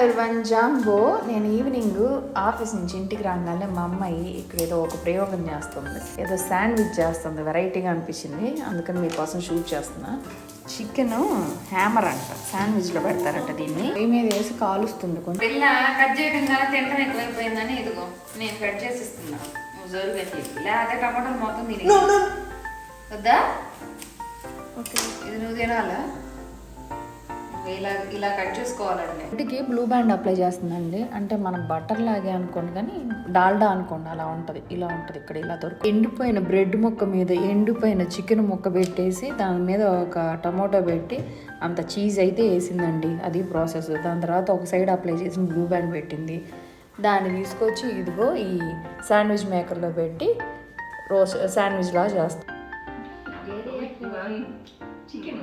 Everyone jumbo. నేను evening office నుంచి ఇంటికి రాగానే మా అమ్మాయి ఇక్కడ ఏదో ఒక ప్రయోగం చేస్తుంది, ఏదో శాండ్విచ్ చేస్తుంది, వెరైటీగా అనిపించింది, అందుకని మీకోసం షూట్ చేస్తున్నా. చికెన్ హ్యామర్ అంట, శాండ్విచ్లో పెడతారంట దీన్ని, పొయ్యి మీద వేసి కాలుస్తుంది. కొంచెం పిల్ల కట్ చేయడం కానీ తినడం ఎక్కువైపోయిందని ఇదిగో నేను కట్ చేసి ఇస్తున్నా, నువ్వు జోరుగా లేకపోతే టమాటాలు మొత్తం తిని వద్దా. ఓకే ఇది నువ్వు తినాలా, ఇలా కట్ చేసుకోవాలండి. ఇంటికి బ్లూ బ్యాండ్ అప్లై చేస్తుందండి, అంటే మనం బటర్ లాగే అనుకోండి కానీ డాల్డా అనుకోండి, అలా ఉంటుంది, ఇలా ఉంటుంది ఇక్కడ ఇలా దొరుకు. ఎండిపోయిన బ్రెడ్ ముక్క మీద ఎండిపోయిన చికెన్ ముక్క పెట్టేసి దాని మీద ఒక టమోటో పెట్టి అంత చీజ్ అయితే వేసిందండి, అది ప్రాసెస్. దాని తర్వాత ఒక సైడ్ అప్లై చేసి బ్లూ బ్యాండ్ పెట్టింది, దాన్ని తీసుకొచ్చి ఇదిగో ఈ శాండ్విచ్ మేకర్లో పెట్టి శాండ్విచ్ లాగా చేస్తాం. చికెన్